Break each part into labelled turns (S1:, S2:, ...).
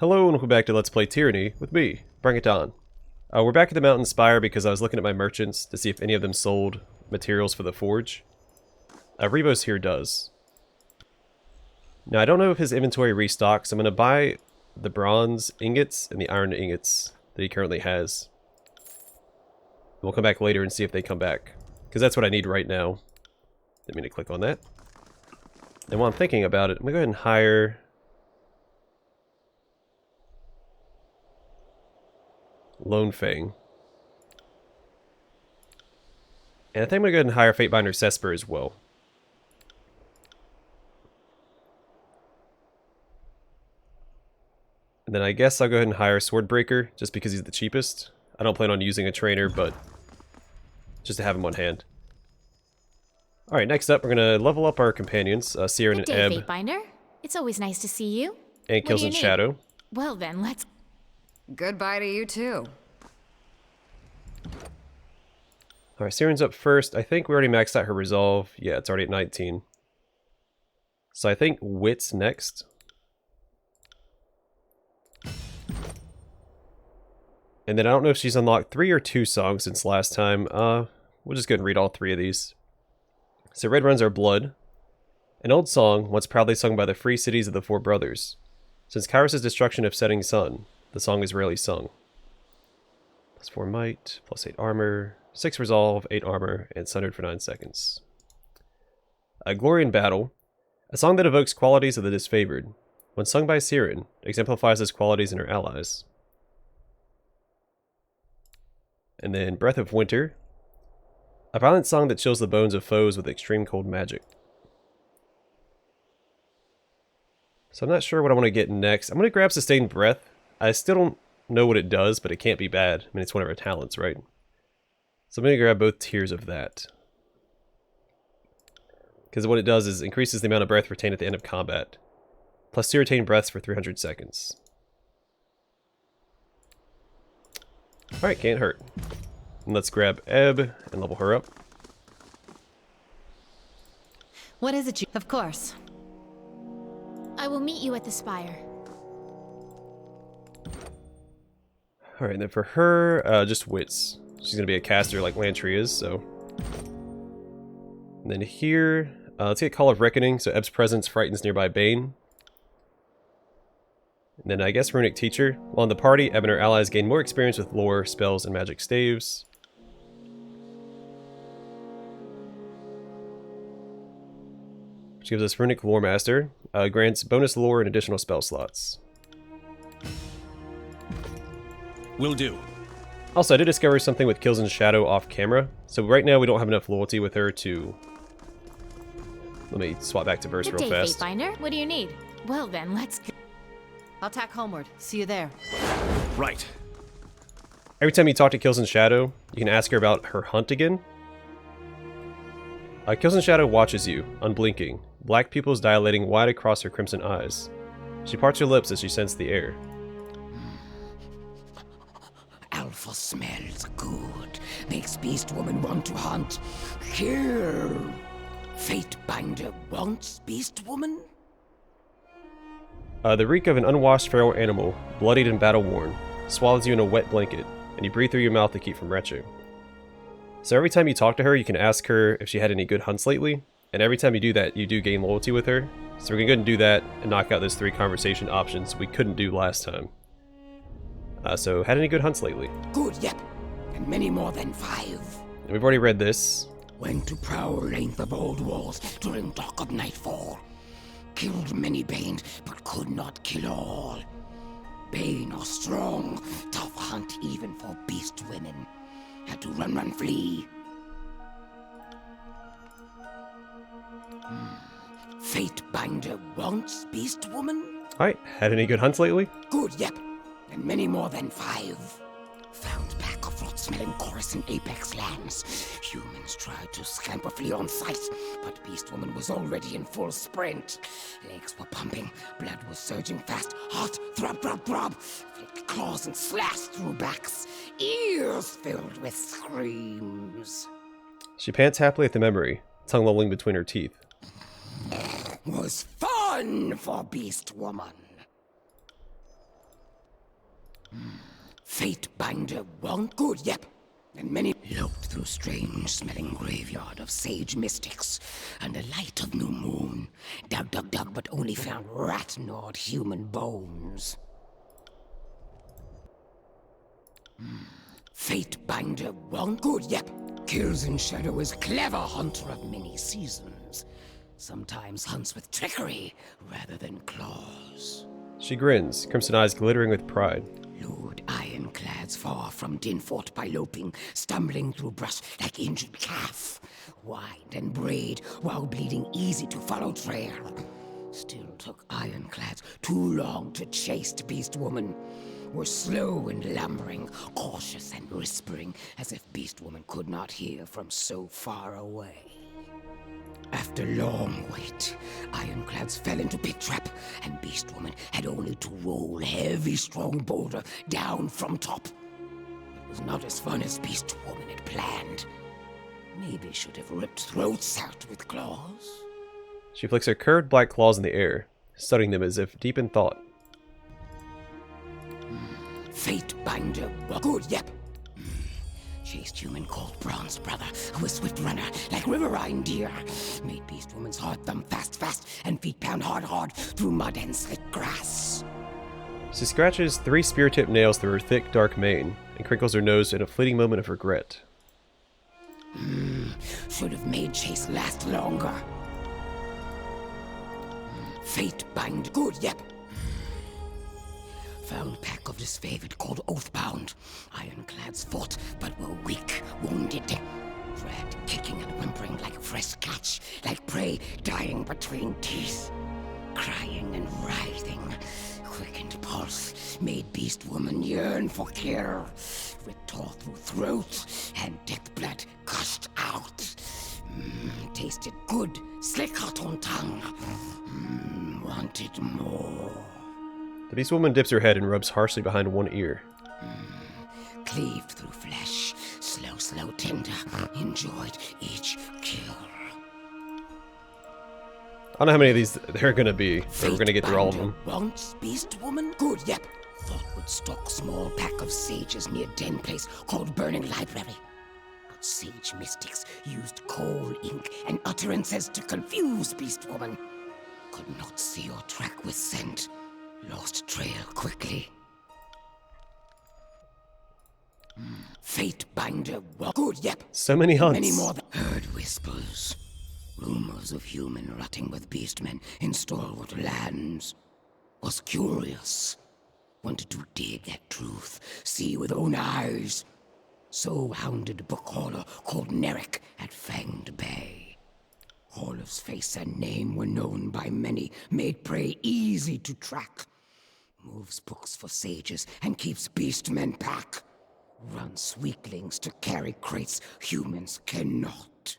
S1: Hello and welcome back to Let's Play Tyranny with me, Bring It On. We're back at the mountain Spire because I was looking at my merchants to see if any of them sold materials for the forge. Rebos here does. Now I don't know if his inventory restocks. I'm going to buy the bronze ingots and the iron ingots that he currently has. We'll come back later and see if they come back, because that's what I need right now. Didn't mean to click on that. And while I'm thinking about it, I'm going to go ahead and hire Lone Fang. And I think I'm going to go ahead and hire Fatebinder Cesper as well. And then I guess I'll go ahead and hire Swordbreaker, just because he's the cheapest. I don't plan on using a trainer, but just to have him on hand. Alright, next up, we're going to level up our companions, Siren and Ebb.
S2: Fatebinder. It's always nice to see you.
S1: And Kills in Shadow.
S2: Well then, let's...
S3: Goodbye to you too.
S1: Alright, Siren's up first. I think we already maxed out her resolve. Yeah, it's already at 19. So I think Wit's next. And then I don't know if she's unlocked 3 or 2 songs since last time. We'll just go ahead and read all 3 of these. So Red Runs Our Blood. An old song, once proudly sung by the free cities of the Four Brothers. Since Kyros' destruction of setting sun, the song is rarely sung. Plus 4 might, plus 8 armor, 6 resolve, 8 armor, and sundered for 9 seconds. Glory in Battle. A song that evokes qualities of the disfavored. When sung by Siren, exemplifies those qualities in her allies. And then Breath of Winter. A violent song that chills the bones of foes with extreme cold magic. So I'm not sure what I want to get next. I'm going to grab Sustained Breath. I still don't know what it does, but it can't be bad. I mean, it's one of our talents, right? So I'm going to grab both tiers of that. Because what it does is increases the amount of breath retained at the end of combat. Plus 2 retained breaths for 300 seconds. Alright, can't hurt. And let's grab Ebb and level her up.
S2: What is it you... Of course. I will meet you at the Spire.
S1: Alright, and then for her, just Wits. She's going to be a caster like Lantry is, so... And then here, let's get Call of Reckoning, so Ebb's presence frightens nearby Bane. And then I guess Runic Teacher. While in the party, Ebb and her allies gain more experience with lore, spells, and magic staves. Which gives us Runic Lore Master. Grants bonus lore and additional spell slots.
S4: Will do.
S1: Also, I did discover something with Kills in Shadow off camera. So right now we don't have enough loyalty with her to... Let me swap back to Burst real fast.
S2: Fatebinder. What do you need? Well then, let's...
S3: I'll tack homeward. See you there.
S4: Right.
S1: Every time you talk to Kills in Shadow, you can ask her about her hunt again. Kills in Shadow watches you, unblinking, black pupils dilating wide across her crimson eyes. She parts her lips as she scents the air.
S5: Alpha smells good. Makes Beast Woman want to hunt. Kill. Fatebinder wants Beast Woman?
S1: The reek of an unwashed feral animal, bloodied and battle-worn, swallows you in a wet blanket, and you breathe through your mouth to keep from retching. So every time you talk to her, you can ask her if she had any good hunts lately, and every time you do that, you do gain loyalty with her. So we're going to go ahead and do that, and knock out those 3 conversation options we couldn't do last time. So, had any good hunts lately?
S5: Good, yep. And many more than 5.
S1: And we've already read this.
S5: Went to prowl length of old walls during dark of nightfall. Killed many Bane, but could not kill all. Bane are strong, tough hunt even for beast women. Had to run, flee. Fatebinder wants beast woman?
S1: Alright, had any good hunts lately?
S5: Good, yep. And many more than 5. Found pack of rot-smelling chorus in Apex lands. Humans tried to scamper flee on sight, but Beast Woman was already in full sprint. Legs were pumping, blood was surging fast, heart throb, flicked claws and slashed through backs, ears filled with screams.
S1: She pants happily at the memory, tongue lolling between her teeth.
S5: Was fun for Beast Woman. Fate binder won't good, yep. And many loped through strange-smelling graveyard of sage mystics and the light of new moon. Dug, but only found rat-gnawed human bones. Fate binder won't good, yep. Kills in Shadow is clever hunter of many seasons. Sometimes hunts with trickery rather than claws.
S1: She grins, crimson eyes glittering with pride.
S5: Lured ironclads far from din fought by loping, stumbling through brush like injured calf. Wind and braid while bleeding easy to follow trail. Still took ironclads too long to chase beast woman. Were slow and lumbering, cautious and whispering, as if beast woman could not hear from so far away. After long wait, ironclads fell into pit trap, and beast woman had only to roll heavy strong boulder down from top. It was not as fun as beast woman had planned. Maybe should have ripped throats out with claws.
S1: She flicks her curved black claws in the air, studying them as if deep in thought.
S5: Fate binder, good, yep. Chased human called Bronze Brother, who was swift runner like riverine deer. Made beast woman's heart thump fast, and feet pound hard through mud and slick grass.
S1: She scratches 3 spear-tipped nails through her thick, dark mane, and crinkles her nose in a fleeting moment of regret.
S5: Should have made chase last longer. Fate bind, good, yep. Found pack of disfavored called Oathbound. Ironclads fought, but were weak, wounded. Dragged, kicking and whimpering like a fresh catch, like prey dying between teeth. Crying and writhing, quickened pulse, made beast woman yearn for kill. Ripped tore through throat, and death blood gushed out. Tasted good, slick hot on tongue. Wanted more.
S1: The beast woman dips her head and rubs harshly behind one ear.
S5: Cleaved through flesh, slow, tender. Enjoyed each kill.
S1: I don't know how many of these there are gonna be, but we're gonna get through all of them.
S5: Once beast woman, good, yep. Thought would stalk small pack of sages near den place called Burning Library. But sage mystics used coal ink and utterances to confuse beast woman. Could not see or track with scent. Lost trail quickly. Fate binder, good, yep.
S1: So many hunts.
S5: Many more heard whispers. Rumors of human rotting with beastmen in stalwart lands. Was curious. Wanted to dig at truth, see with own eyes. So hounded book hauler called Nerrick at Fanged Bay. Hauler's face and name were known by many, made prey easy to track. Moves books for sages and keeps beastmen pack. Runs weaklings to carry crates humans cannot.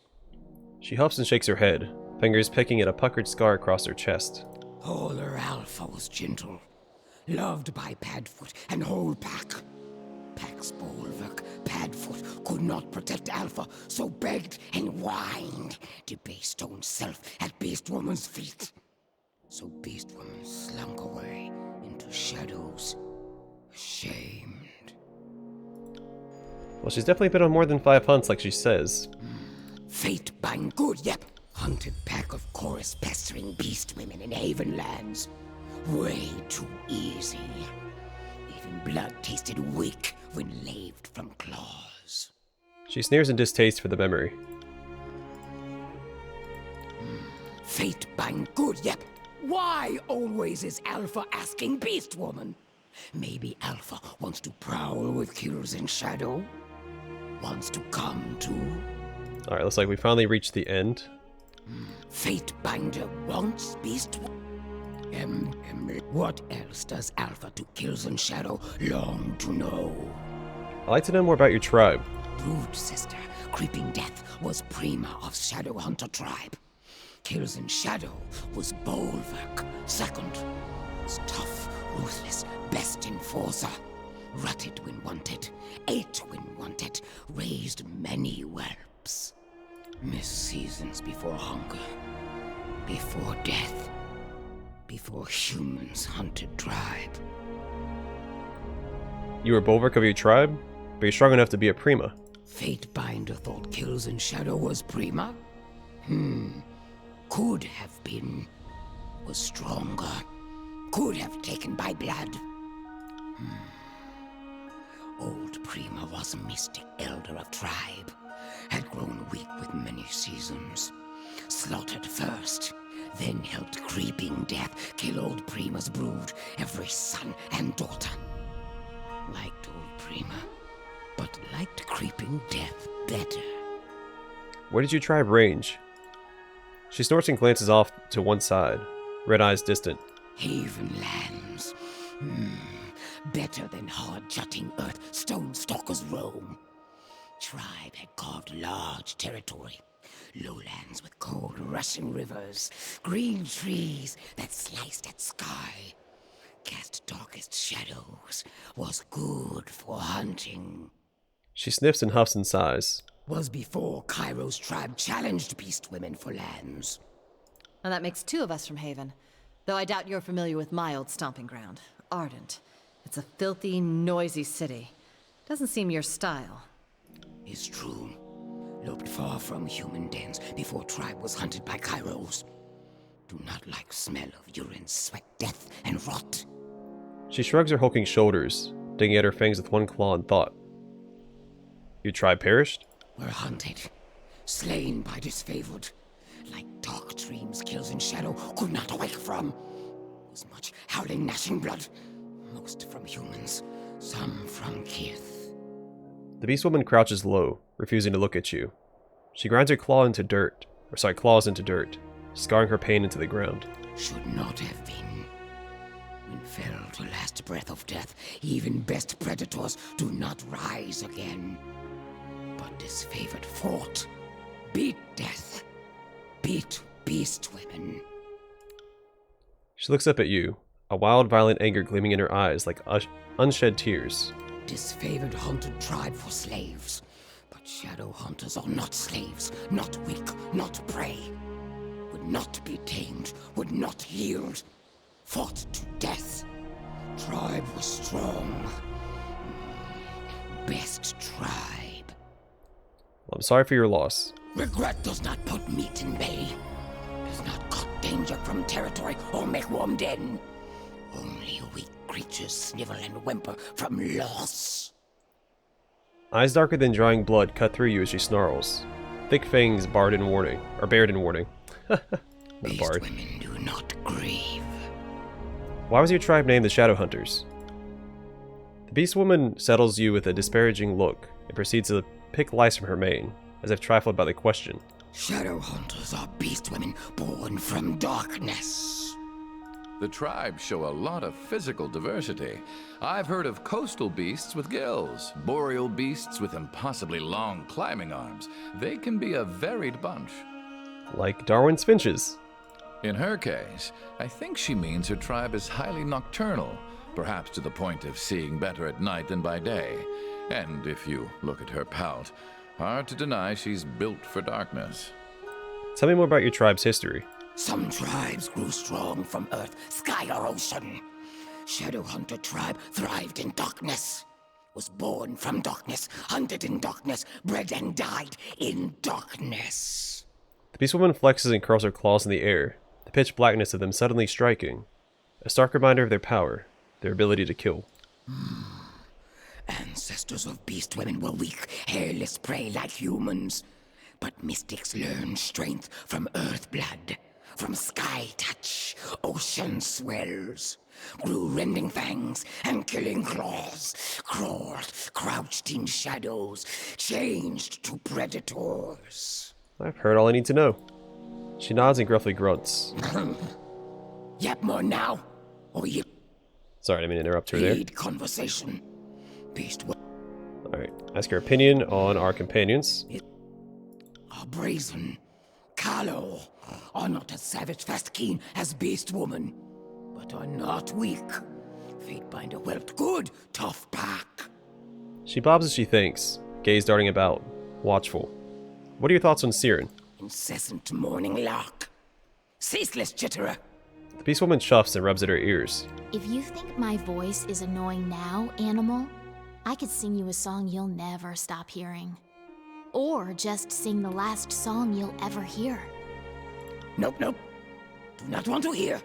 S1: She huffs and shakes her head, fingers picking at a puckered scar across her chest.
S5: Hauler Alpha was gentle, loved by Padfoot and whole pack. Pack's bulwark, Padfoot could not protect Alpha, so begged and whined, debased own self at Beast Woman's feet. So Beast Woman slunk away into shadows, ashamed.
S1: Well, she's definitely been on more than 5 hunts like she says.
S5: Fate bind good, yep. Hunted pack of chorus pestering beast women in Haven lands. Way too easy. Even blood tasted weak when laved from claws.
S1: She sneers in distaste for the memory.
S5: Fate bind good, yep. Why always is Alpha asking Beast Woman? Maybe Alpha wants to prowl with kills in shadow? Wants to come too?
S1: Alright, looks like we finally reached the end.
S5: Fate binder wants Beast What else does Alpha to kills in shadow long to know?
S1: I'd like to know more about your tribe.
S5: Brood sister, Creeping Death, was prima of Shadow Hunter tribe. Kills in Shadow was Bulwark. Second was tough, ruthless, best enforcer. Rutted when wanted, ate when wanted, raised many whelps. Missed seasons before hunger, before death, before humans hunted tribe.
S1: You were bulwark of your tribe, but you're strong enough to be a prima.
S5: Fatebinder thought Kills in Shadow was prima? Could have been. Was stronger. Could have taken by blood. Old Prima was a mystic elder of tribe. Had grown weak with many seasons. Slaughtered first, then helped creeping death kill old Prima's brood, every son and daughter. Liked old Prima, but liked creeping death better.
S1: Where did your tribe range? She snorts and glances off to one side, red eyes distant.
S5: Haven lands. Better than hard-jutting earth stone stalkers roam. Tribe had carved large territory. Lowlands with cold rushing rivers. Green trees that sliced at sky. Cast darkest shadows. Was good for hunting.
S1: She sniffs and huffs and sighs.
S5: Was before Kyros' tribe challenged beast women for lands.
S3: And that makes 2 of us from Haven. Though I doubt you're familiar with my old stomping ground, Ardent. It's a filthy, noisy city. Doesn't seem your style.
S5: Is true. Loped far from human dens before tribe was hunted by Kyros. Do not like smell of urine, sweat, death, and rot.
S1: She shrugs her hulking shoulders, digging at her fangs with one claw in thought. Your tribe perished?
S5: Were hunted. Slain by disfavored. Like dark dreams Kills in Shadow could not awake from. Was much howling, gnashing blood. Most from humans, some from kith.
S1: The beast woman crouches low, refusing to look at you. She grinds her claws into dirt, scarring her pain into the ground.
S5: Should not have been. When fell to last breath of death, even best predators do not rise again. But disfavored fought, beat death, beat beast women.
S1: She looks up at you, a wild, violent anger gleaming in her eyes like unshed tears.
S5: Disfavored hunted tribe for slaves. But shadow hunters are not slaves, not weak, not prey. Would not be tamed, would not yield. Fought to death. Tribe was strong. Best tribe.
S1: Well, I'm sorry for your loss.
S5: Regret does not put meat in belly. Does not cut danger from territory or make warm den. Only weak creatures snivel and whimper from loss.
S1: Eyes darker than drying blood cut through you as she snarls. Thick fangs bared in warning. Not
S5: Beast
S1: barred.
S5: women do not grieve.
S1: Why was your tribe named the Shadowhunters? The beast woman settles you with a disparaging look and proceeds to pick lice from her mane, as if trifled by the question.
S5: Shadow hunters are beast women born from darkness.
S6: The tribes show a lot of physical diversity. I've heard of coastal beasts with gills, boreal beasts with impossibly long climbing arms. They can be a varied bunch.
S1: Like Darwin's finches.
S6: In her case, I think she means her tribe is highly nocturnal, perhaps to the point of seeing better at night than by day. And if you look at her pout, hard to deny she's built for darkness.
S1: Tell me more about your tribe's history.
S5: Some tribes grew strong from earth, sky, or ocean. Shadowhunter tribe thrived in darkness. Was born from darkness, hunted in darkness, bred and died in darkness.
S1: The beast woman flexes and curls her claws in the air, the pitch blackness of them suddenly striking. A stark reminder of their power, their ability to kill.
S5: Ancestors of beast women were weak, hairless prey like humans. But mystics learned strength from earth blood, from sky touch, ocean swells. Grew rending fangs and killing claws, crawled, crouched in shadows, changed to predators.
S1: I've heard all I need to know. She nods and gruffly grunts.
S5: Yap more now, or you
S1: Sorry, I didn't mean to interrupt her there.
S5: lead conversation. Beast women
S1: Alright, ask her opinion on our companions.
S5: are brazen, callow, are not as savage, fast, keen as beast woman, but are not weak. Fatebinder whelped good, tough pack.
S1: She bobs as she thinks, gaze darting about, watchful. What are your thoughts on Siren?
S5: Incessant morning lark, ceaseless chitterer.
S1: The beast woman chuffs and rubs at her ears.
S2: If you think my voice is annoying now, animal, I could sing you a song you'll never stop hearing. Or just sing the last song you'll ever hear.
S5: Nope, nope. Do not want to hear.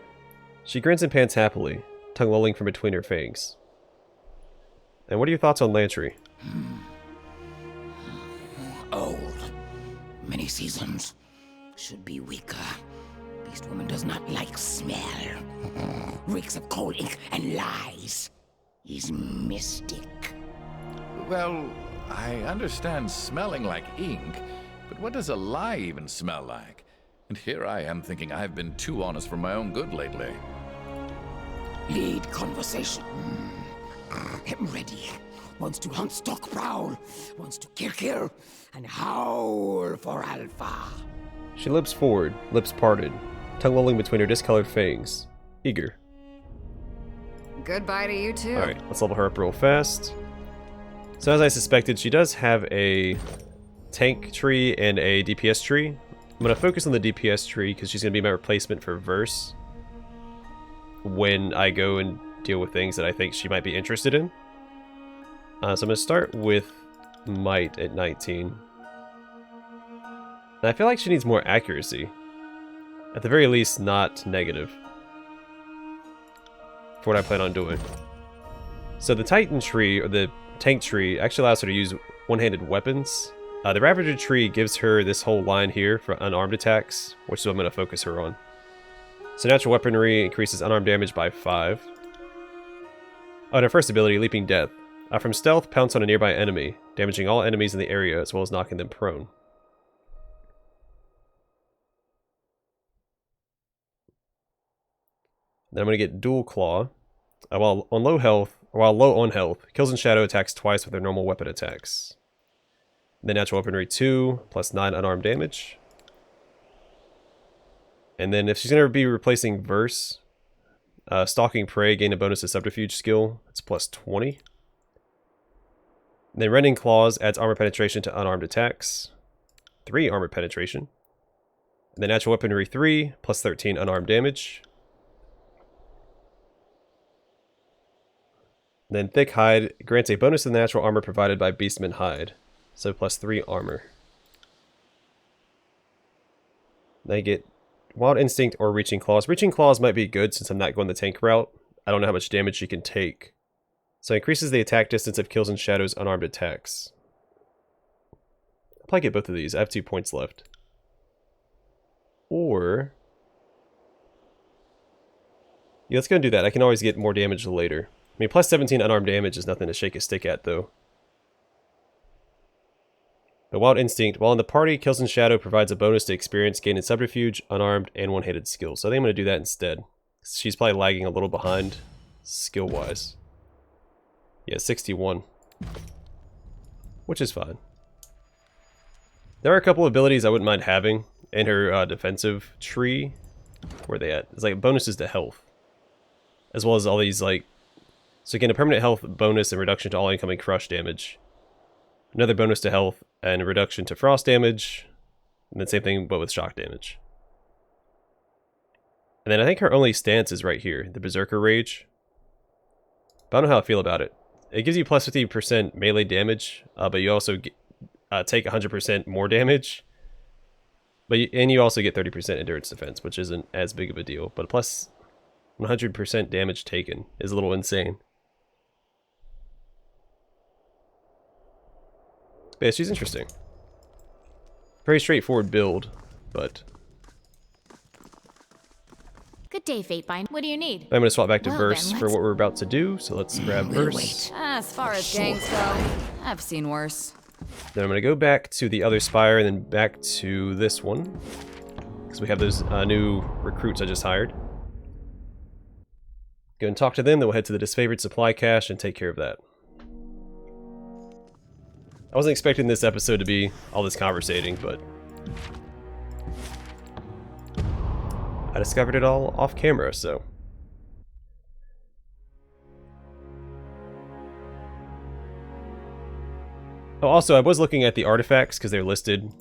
S1: She grins and pants happily, tongue lolling from between her fangs. And what are your thoughts on Lantry?
S5: Old. Many seasons. Should be weaker. Beast woman does not like smell. Reeks of coal ink and lies. He's mystic.
S6: Well, I understand smelling like ink, but what does a lie even smell like? And here I am thinking I've been too honest for my own good lately.
S5: Lead conversation. Am ready. Wants to hunt stock prowl. Wants to kill, and howl for alpha.
S1: She limps forward, lips parted, tongue lolling between her discolored fangs. Eager.
S3: Goodbye to you too.
S1: Alright, let's level her up real fast. So as I suspected, she does have a tank tree and a DPS tree. I'm going to focus on the DPS tree because she's going to be my replacement for Verse when I go and deal with things that I think she might be interested in. So I'm going to start with Might at 19. And I feel like she needs more accuracy. At the very least, not negative. For what I plan on doing. So the Titan tree, or the tank tree, actually allows her to use one-handed weapons. The Ravager tree gives her this whole line here for unarmed attacks, which is what I'm going to focus her on. So natural weaponry increases unarmed damage by 5. Oh, and her first ability, Leaping Death. From stealth, pounce on a nearby enemy, damaging all enemies in the area as well as knocking them prone. Then I'm going to get Dual Claw. While low on health, kills in shadow attacks twice with their normal weapon attacks. Then natural weaponry 2, plus 9 unarmed damage. And then if she's going to be replacing Verse, Stalking Prey, gain a bonus to Subterfuge skill. It's plus 20. And then Rending Claws adds armor penetration to unarmed attacks. 3 armor penetration. And then natural weaponry 3, plus 13 unarmed damage. Then Thick Hide grants a bonus to the natural armor provided by Beastman Hide. So plus 3 armor. They get Wild Instinct or Reaching Claws. Reaching Claws might be good since I'm not going the tank route. I don't know how much damage she can take. So it increases the attack distance of Kills in Shadow's unarmed attacks. I'll probably get both of these. I have 2 points left. Or... yeah, let's go and do that. I can always get more damage later. I mean, plus 17 unarmed damage is nothing to shake a stick at, though. But Wild Instinct, while in the party, Kills in Shadow provides a bonus to experience gained in Subterfuge, unarmed, and one-handed skills. So I think I'm going to do that instead. She's probably lagging a little behind, skill-wise. Yeah, 61. Which is fine. There are a couple abilities I wouldn't mind having in her defensive tree. Where are they at? It's like bonuses to health. As well as all these, like... so you gain a permanent health bonus and reduction to all incoming crush damage. Another bonus to health and a reduction to frost damage. And then same thing but with shock damage. And then I think her only stance is right here. The Berserker Rage. But I don't know how I feel about it. It gives you plus 50% melee damage. But you also get, take 100% more damage. But you also get 30% endurance defense. Which isn't as big of a deal. But plus 100% damage taken is a little insane. But yeah, she's interesting. Very straightforward build, but...
S2: Good day, Fatebind. What do you need?
S1: I'm going to swap back to
S2: Well,
S1: Verse
S2: then,
S1: for
S2: let's-
S1: what we're about to do, so let's grab Verse.
S5: Wait.
S3: As far as gangs go, I've seen worse.
S1: Then I'm going to go back to the other Spire and then back to this one. Because we have those new recruits I just hired. Go and talk to them, then we'll head to the Disfavored Supply Cache and take care of that. I wasn't expecting this episode to be all this conversating, but... I discovered it all off camera, so... Oh, also, I was looking at the artifacts, because they're listed...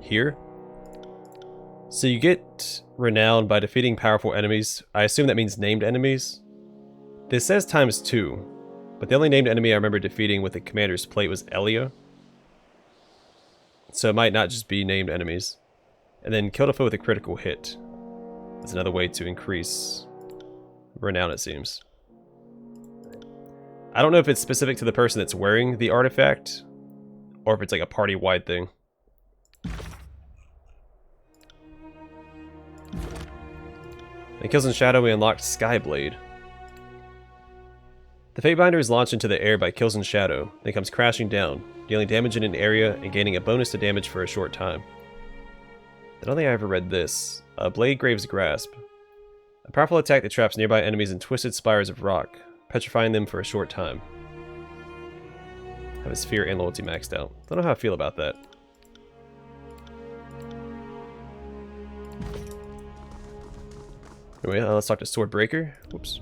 S1: here. So you get renowned by defeating powerful enemies. I assume that means named enemies. This says ×2. But the only named enemy I remember defeating with the commander's plate was Elia. So it might not just be named enemies. And then killed a foe with a critical hit. That's another way to increase renown, it seems. I don't know if it's specific to the person that's wearing the artifact, or if it's like a party-wide thing. In Kills in Shadow, we unlocked Skyblade. The Fatebinder is launched into the air by Kills in Shadow, then comes crashing down, dealing damage in an area and gaining a bonus to damage for a short time. I don't think I ever read this. Blade Grave's Grasp. A powerful attack that traps nearby enemies in twisted spires of rock, petrifying them for a short time. Have his fear and loyalty maxed out. Don't know how I feel about that. Anyway, let's talk to Swordbreaker. Whoops.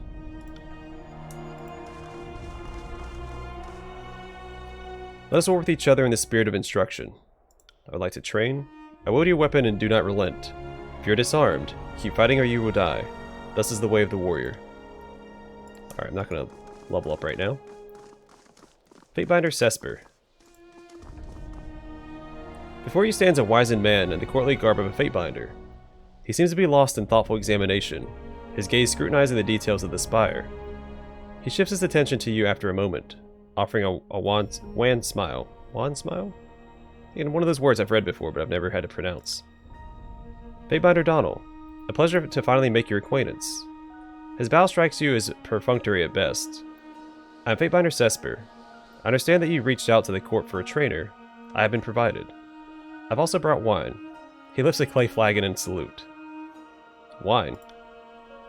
S1: Let us war with each other in the spirit of instruction. I would like to train. I wield your weapon and do not relent. If you're disarmed, keep fighting or you will die. Thus is the way of the warrior. Alright, I'm not going to level up right now. Fatebinder Cesper. Before you stands a wizened man in the courtly garb of a Fatebinder. He seems to be lost in thoughtful examination, his gaze scrutinizing the details of the spire. He shifts his attention to you after a moment, offering a wan smile. Wan smile? And one of those words I've read before, but I've never had to pronounce. Fatebinder Donald. A pleasure to finally make your acquaintance. His bow strikes you as perfunctory at best. I'm Fatebinder Cesper. I understand that you reached out to the court for a trainer. I have been provided. I've also brought wine. He lifts a clay flagon in salute. Wine.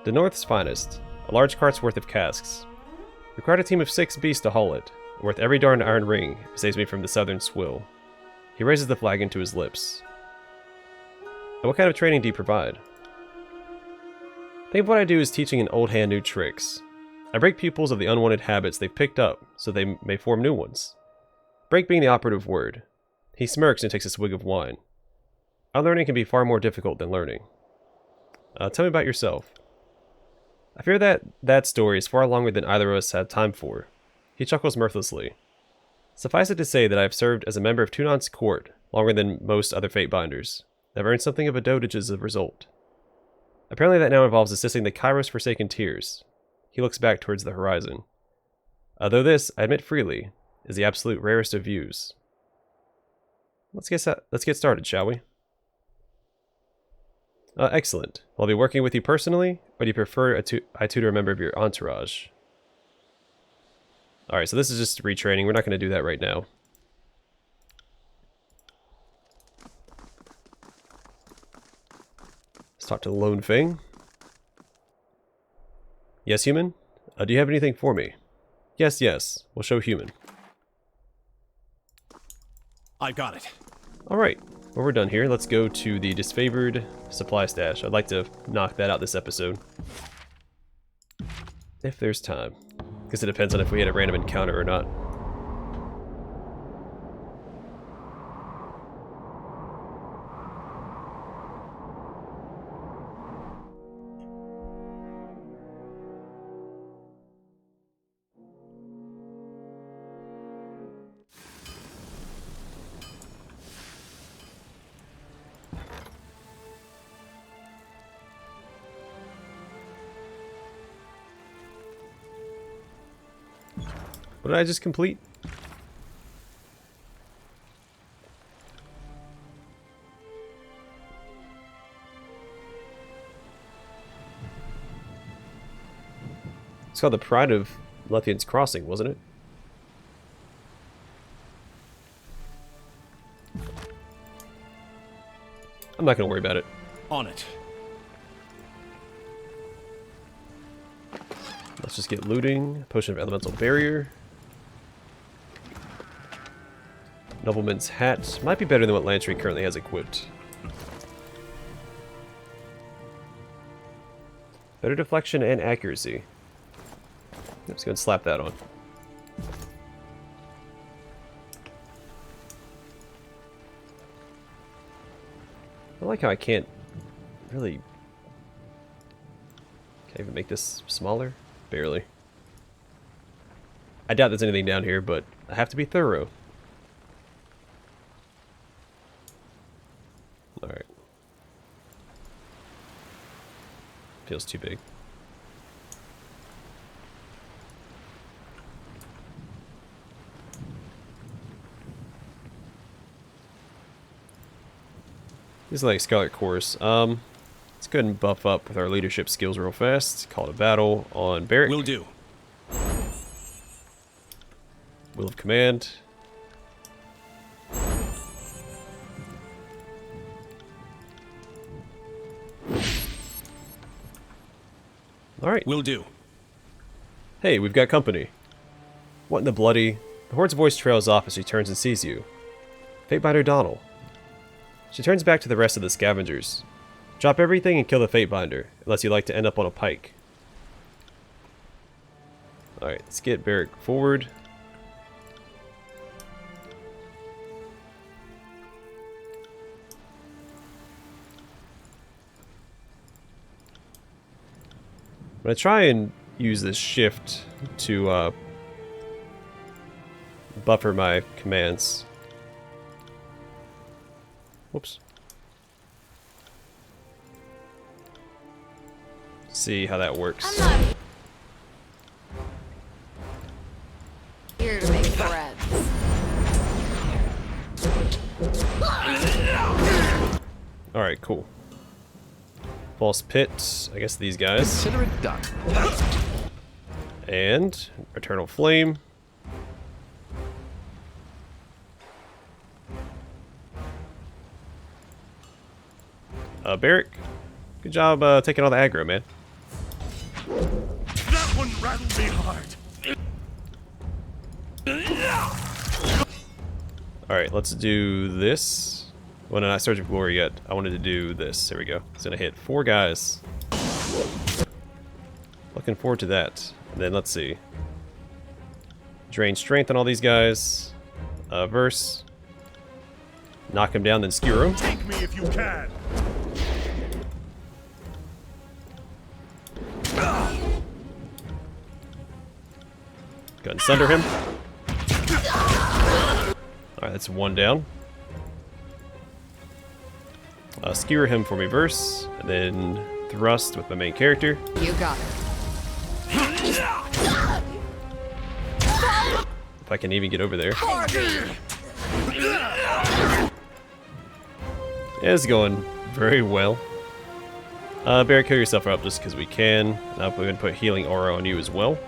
S1: The North's finest. A large cart's worth of casks. Required a team of 6 beasts to haul it. Worth every darn iron ring if it saves me from the southern swill. He raises the flagon to his lips. And what kind of training do you provide? Think of what I do is teaching an old hand new tricks. I break pupils of the unwanted habits they've picked up, so they may form new ones. Break being the operative word. He smirks and takes a swig of wine. Unlearning can be far more difficult than learning. Tell me about yourself. I fear that story is far longer than either of us had time for. He chuckles mirthlessly. Suffice it to say that I have served as a member of Tunan's court longer than most other Fatebinders. I've earned something of a dotage as a result. Apparently that now involves assisting the Kyros Forsaken Tears. He looks back towards the horizon. Though this, I admit freely, is the absolute rarest of views. Let's get started, shall we? Excellent. Will I be working with you personally, or do you prefer I tutor a member of your entourage? Alright, so this is just retraining. We're not going to do that right now. Let's talk to the Lone Fang. Yes, human? Do you have anything for me? Yes, yes. We'll show human.
S4: I've got it.
S1: Alright. Well, we're done here. Let's go to the Disfavored Supply Stash. I'd like to knock that out this episode. If there's time. Because it depends on if we had a random encounter or not. What did I just complete? It's called the Pride of Lethian's Crossing, wasn't it? I'm not gonna worry about it.
S4: On it.
S1: Let's just get looting. Potion of Elemental Barrier. Nobleman's Hat. Might be better than what Lantry currently has equipped. Better deflection and accuracy. Let's go and slap that on. I like how I can't really... Can I even make this smaller? Barely. I doubt there's anything down here, but I have to be thorough. Alright. Feels too big. This is like Scarlet Course. Let's go ahead and buff up with our leadership skills real fast. Call it a battle on Barrick.
S4: Will do.
S1: Will of Command. Alright.
S4: Will do.
S1: Hey, we've got company. What in the bloody... The Horde's voice trails off as she turns and sees you. Fatebinder Donald. She turns back to the rest of the scavengers. Drop everything and kill the Fatebinder, unless you'd like to end up on a pike. Alright, let's get Barrick forward. I'm going to try and use this shift to buffer my commands. Whoops. See how that works.
S2: I'm not here to make threats.
S1: Alright, cool. False Pit, I guess these guys.
S6: Consider it done.
S1: And Eternal Flame. Barrick, good job taking all the aggro, man.
S4: That one rattled me hard.
S1: Alright, let's do this. Well, no, not Surge of Glory yet. I wanted to do this. There we go. It's going to hit 4 guys. Looking forward to that. And then let's see. Drain Strength on all these guys. Verse. Knock him down, then skewer him.
S4: Take me if you can.
S1: Go ahead and sunder him. Alright, that's 1 down. Skewer him for me, Verse, and then thrust with my main character.
S3: You got it.
S1: If I can even get over there. Yeah, it's going very well. Barrick, kill yourself up just because we can. Now we're going to put Healing Aura on you as well.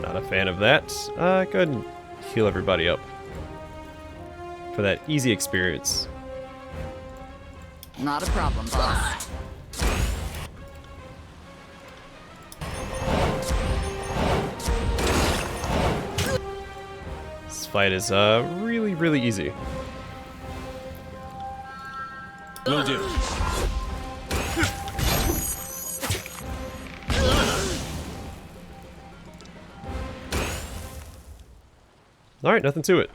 S1: Not a fan of that. Go ahead and heal everybody up for that easy experience.
S3: Not a problem, boss.
S1: This fight is really, really easy.
S4: Will do.
S1: Alright, nothing to it.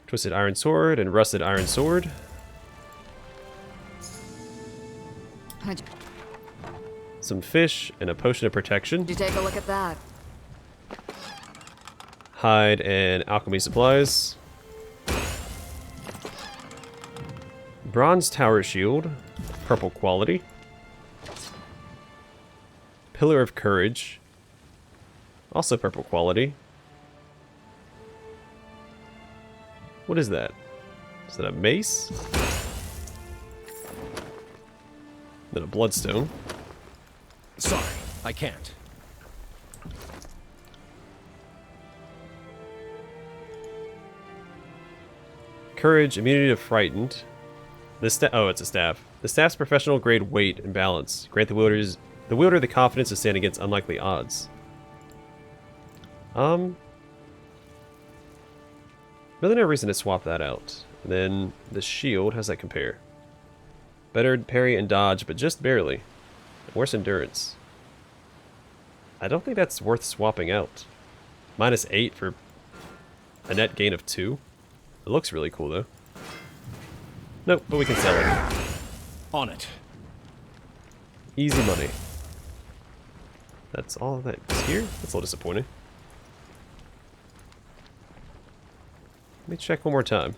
S1: Twisted Iron Sword and Rusted Iron Sword. Some fish and a potion of protection.
S3: Did you take a look at that?
S1: Hide and alchemy supplies. Bronze Tower Shield, purple quality. Pillar of Courage, also purple quality. What is that? Is that a mace? Then a bloodstone.
S4: Sorry, I can't.
S1: Courage, immunity to frightened. Oh, it's a staff. The staff's professional grade weight and balance. Grant the wielder the confidence to stand against unlikely odds. Really no reason to swap that out. And then the shield, how's that compare? Better parry and dodge, but just barely. Worse endurance. I don't think that's worth swapping out. -8 for a net gain of 2. It looks really cool though. Nope, but we can sell it.
S4: On it.
S1: Easy money. That's all that's here? That's a little disappointing. Let me check one more time.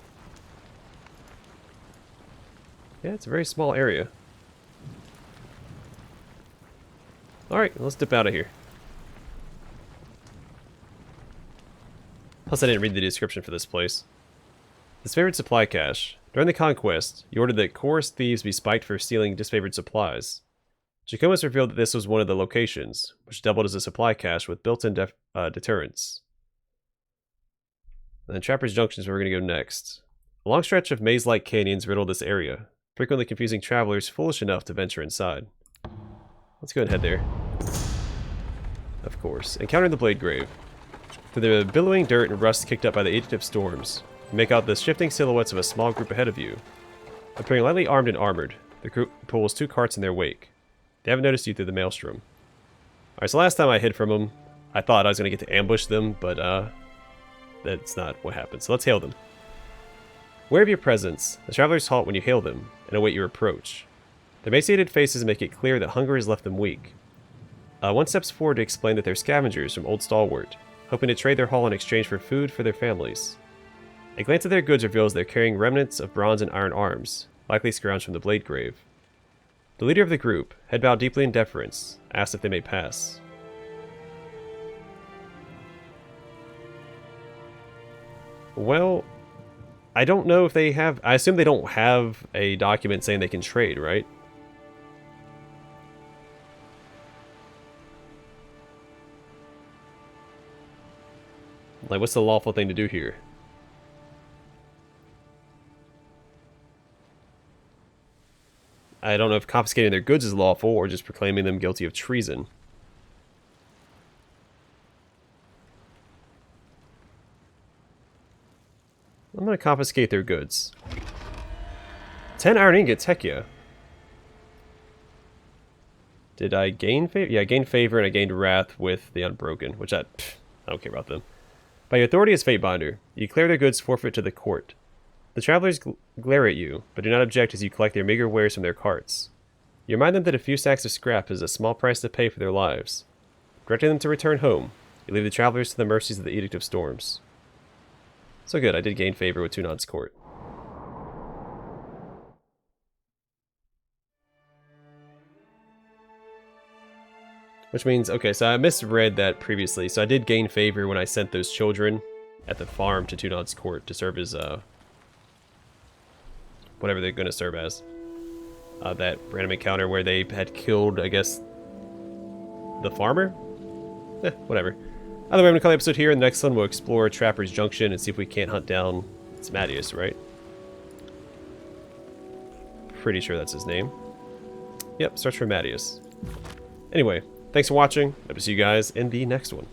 S1: Yeah, it's a very small area. Alright, let's dip out of here. Plus I didn't read the description for this place. Disfavored Supply Cache. During the conquest, you ordered that Chorus thieves be spiked for stealing disfavored supplies. Jacomus revealed that this was one of the locations, which doubled as a supply cache with built-in deterrence. And then Trapper's Junction is where we're going to go next. A long stretch of maze-like canyons riddle this area, frequently confusing travelers foolish enough to venture inside. Let's go ahead and head there. Of course. Encounter the Blade Grave. Through the billowing dirt and rust kicked up by the reactive storms, you make out the shifting silhouettes of a small group ahead of you. Appearing lightly armed and armored, the group pulls 2 carts in their wake. They haven't noticed you through the maelstrom. Alright, so last time I hid from them, I thought I was going to get to ambush them, but that's not what happened. So let's hail them. Aware of your presence, the travelers halt when you hail them and await your approach. Their emaciated faces make it clear that hunger has left them weak. One steps forward to explain that they're scavengers from Old Stalwart, hoping to trade their haul in exchange for food for their families. A glance at their goods reveals they're carrying remnants of bronze and iron arms, likely scrounged from the Blade Grave. The leader of the group, head bowed deeply in deference, asks if they may pass. Well, I don't know if they have... I assume they don't have a document saying they can trade, right? Like, what's the lawful thing to do here? I don't know if confiscating their goods is lawful or just proclaiming them guilty of treason. I'm going to confiscate their goods. 10 iron ingots, heck yeah. Did I gain favor? Yeah, I gained favor and I gained wrath with the Unbroken, which I don't care about them. By your authority as Fatebinder, you declare their goods forfeit to the court. The travelers glare at you, but do not object as you collect their meager wares from their carts. You remind them that a few sacks of scrap is a small price to pay for their lives. Directing them to return home, you leave the travelers to the mercies of the Edict of Storms. So good, I did gain favor with Tunan's court. Which means, okay, so I misread that previously. So I did gain favor when I sent those children at the farm to Tunan's court to serve as, whatever they're going to serve as. That random encounter where they had killed, I guess, the farmer? Whatever. Either way, I'm going to call the episode here. In the next one, we'll explore Trapper's Junction and see if we can't hunt down... It's Mattias, right? Pretty sure that's his name. Yep, search for Mattias. Anyway, thanks for watching. Hope to see you guys in the next one.